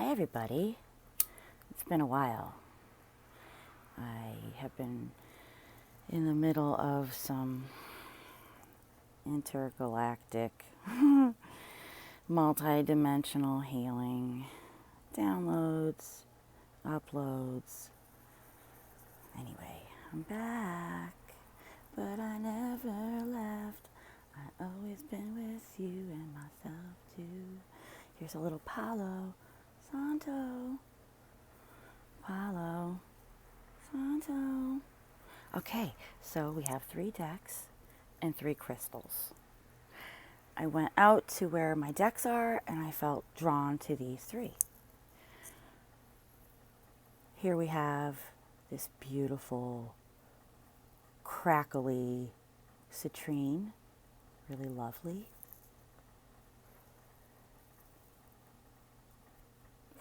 Hi everybody, it's been a while. I have been in the middle of some intergalactic, multi-dimensional healing, downloads, uploads. Anyway, I'm back, but I never left. I've always been with you and myself too. Here's a little Palo Santo. Palo Santo. Okay, so we have 3 decks and 3 crystals. I went out to where my decks are and I felt drawn to these 3. Here we have this beautiful, crackly citrine, really lovely.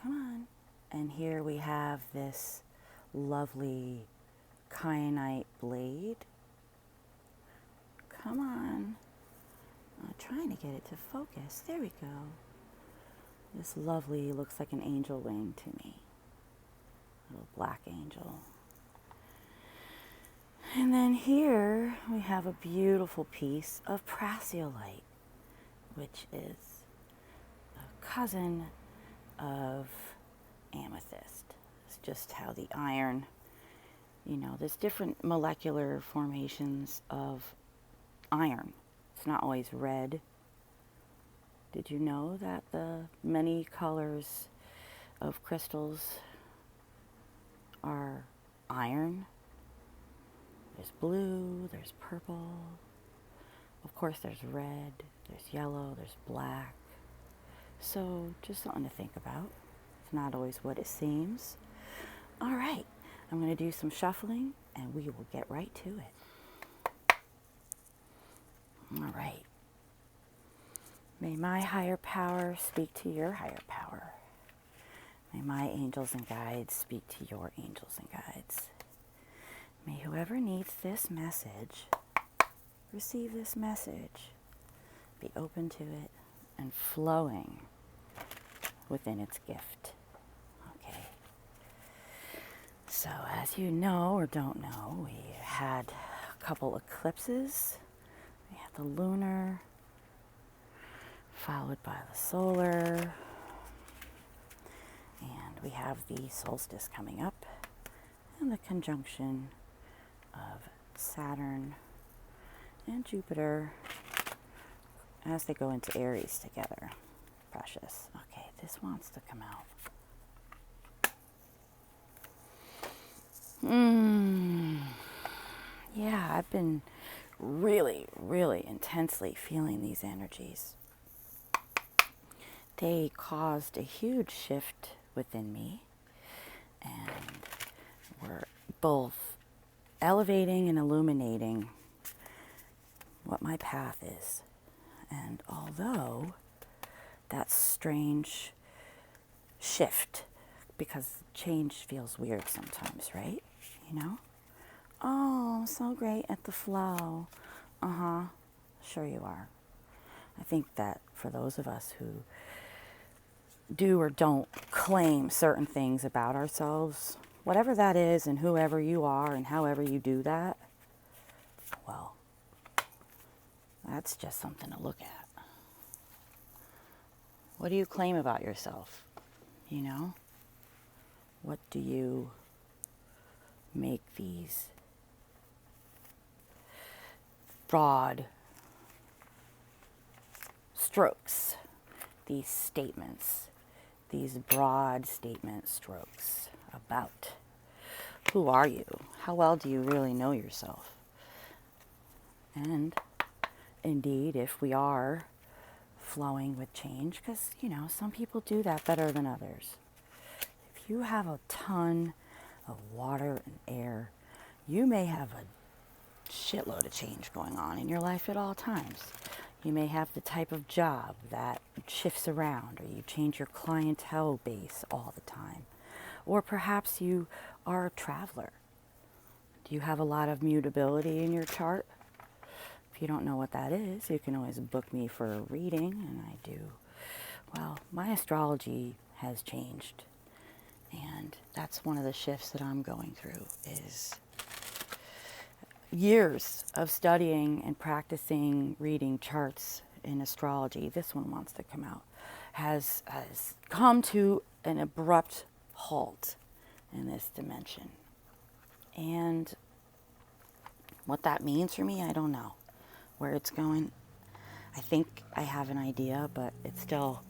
Come on. And here we have this lovely kyanite blade. Come on. I'm trying to get it to focus. There we go. This lovely, looks like an angel wing to me. A little black angel. And then here we have a beautiful piece of prasiolite, which is a cousin of amethyst. It's just how the iron, there's different molecular formations of iron. It's not always red. Did you know that the many colors of crystals are iron? There's blue, there's purple. Of course, there's red, there's yellow, there's black. So just something to think about. It's not always what it seems. All right, I'm going to do some shuffling and we will get right to it. All right. May my higher power speak to your higher power. May my angels and guides speak to your angels and guides. May whoever needs this message receive this message, be open to it, and flowing within its gift. Okay. So as you know or don't know, we had a couple eclipses. We had the lunar, followed by the solar, and we have the solstice coming up, and the conjunction of Saturn and Jupiter as they go into Aries together. Precious. Okay, this wants to come out. Yeah, I've been really, really intensely feeling these energies. They caused a huge shift within me and were both elevating and illuminating what my path is. And although that strange shift, because change feels weird sometimes, right? Oh, I'm so great at the flow. Sure you are. I think that for those of us who do or don't claim certain things about ourselves, whatever that is and whoever you are and however you do that, well, that's just something to look at. What do you claim about yourself? What do you make these broad strokes, these statements, these broad statement strokes about? Who are you? How well do you really know yourself? And indeed, if we are flowing with change, because, some people do that better than others. If you have a ton of water and air, you may have a shitload of change going on in your life at all times. You may have the type of job that shifts around, or you change your clientele base all the time. Or perhaps you are a traveler. Do you have a lot of mutability in your chart? If you don't know what that is, you can always book me for a reading, and I do. Well, my astrology has changed. And that's one of the shifts that I'm going through, is years of studying and practicing reading charts in astrology. This one wants to come out. Has come to an abrupt halt in this dimension. And what that means for me, I don't know. Where it's going, I think I have an idea, but it's still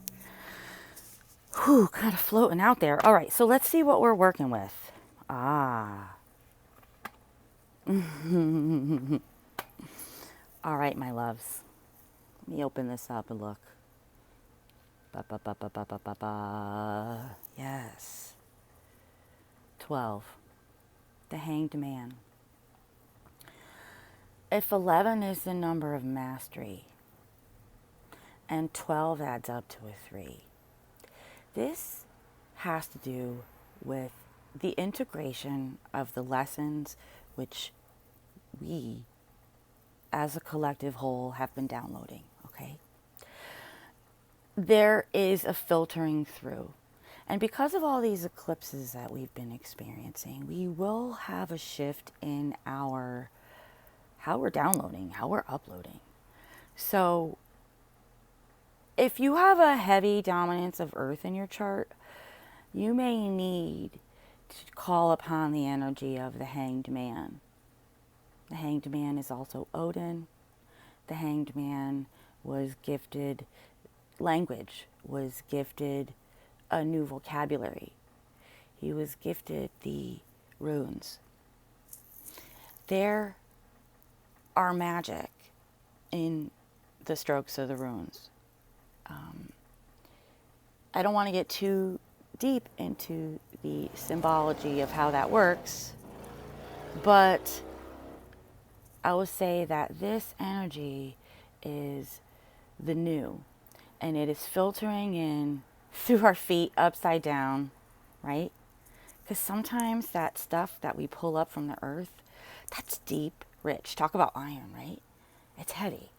kind of floating out there. All right, so let's see what we're working with. Ah. All right, my loves. Let me open this up and look. Ba, ba, ba, ba, ba, ba, ba, ba. Yes. 12. The Hanged Man. If 11 is the number of mastery, and 12 adds up to a 3, this has to do with the integration of the lessons which we, as a collective whole, have been downloading, okay? There is a filtering through. And because of all these eclipses that we've been experiencing, we will have a shift in how we're downloading, how we're uploading. So if you have a heavy dominance of Earth in your chart, you may need to call upon the energy of the Hanged Man. The Hanged Man is also Odin. The Hanged Man was gifted language, was gifted a new vocabulary. He was gifted the runes. There are magic in the strokes of the runes. I don't want to get too deep into the symbology of how that works, but I will say that this energy is the new, and it is filtering in through our feet upside down, right? Because sometimes that stuff that we pull up from the earth, that's deep, rich. Talk about iron, right? It's heavy.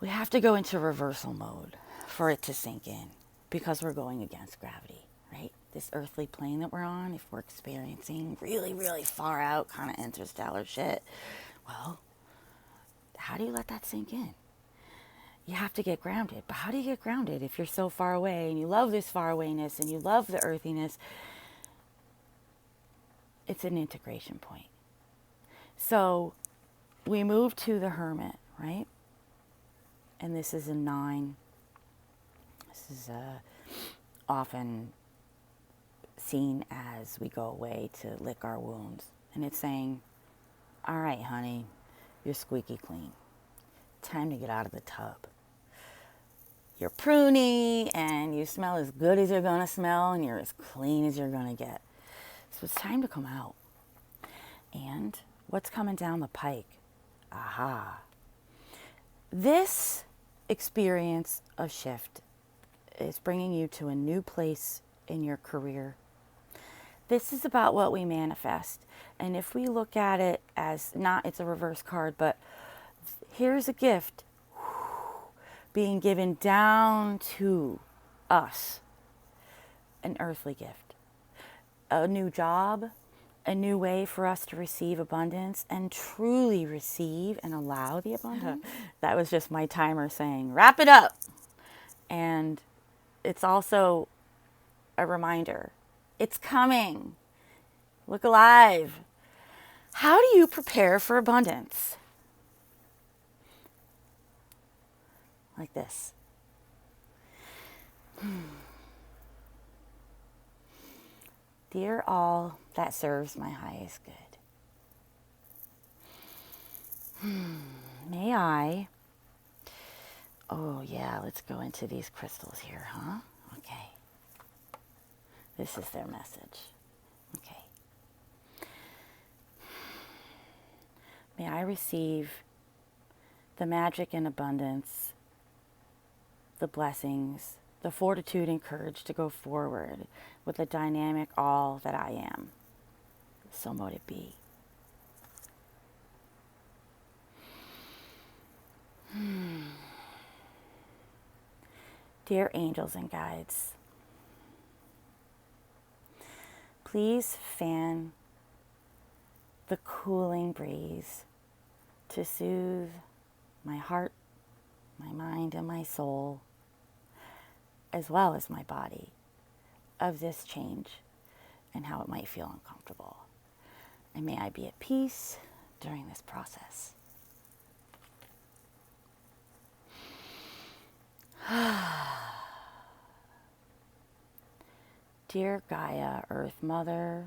We have to go into reversal mode for it to sink in, because we're going against gravity, right? This earthly plane that we're on, if we're experiencing really, really far out kind of interstellar shit, well, how do you let that sink in? You have to get grounded. But how do you get grounded if you're so far away and you love this far awayness and you love the earthiness? It's an integration point. So we move to the Hermit, right? And this is a 9. This is often seen as we go away to lick our wounds. And it's saying, all right, honey, you're squeaky clean. Time to get out of the tub. You're pruny and you smell as good as you're going to smell and you're as clean as you're going to get. So it's time to come out. And what's coming down the pike? Aha. This experience of shift is bringing you to a new place in your career. This is about what we manifest. And if we look at it as not, it's a reverse card, but here's a gift being given down to us. An earthly gift. A new job, a new way for us to receive abundance and truly receive and allow the abundance. That was just my timer saying, wrap it up. And it's also a reminder, it's coming. Look alive. How do you prepare for abundance? Like this. Dear all that serves my highest good. May I... Oh yeah, let's go into these crystals here, huh? Okay. This is their message. Okay. May I receive the magic and abundance, the blessings, the fortitude and courage to go forward with the dynamic all that I am. So mote it be. Dear angels and guides, please fan the cooling breeze to soothe my heart, my mind, and my soul, as well as my body, of this change and how it might feel uncomfortable. And may I be at peace during this process. Dear Gaia, Earth Mother,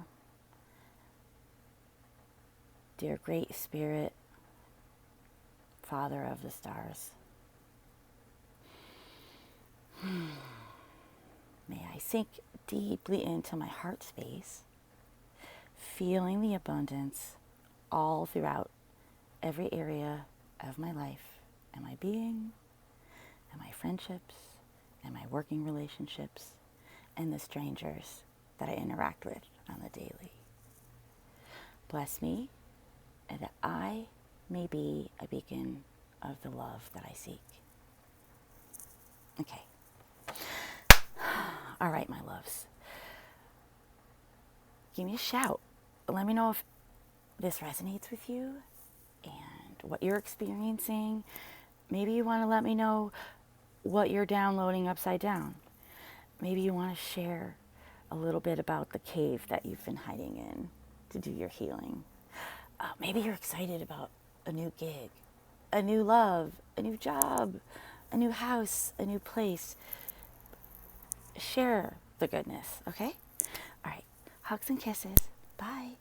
dear Great Spirit, Father of the Stars, may I sink deeply into my heart space, feeling the abundance all throughout every area of my life and my being and my friendships and my working relationships and the strangers that I interact with on the daily. Bless me, and that I may be a beacon of the love that I seek. Okay. All right, my loves. Give me a shout. Let me know if this resonates with you and what you're experiencing. Maybe you want to let me know what you're downloading upside down. Maybe you want to share a little bit about the cave that you've been hiding in to do your healing. Maybe you're excited about a new gig, a new love, a new job, a new house, a new place. Share the goodness, okay? All right. Hugs and kisses. Bye.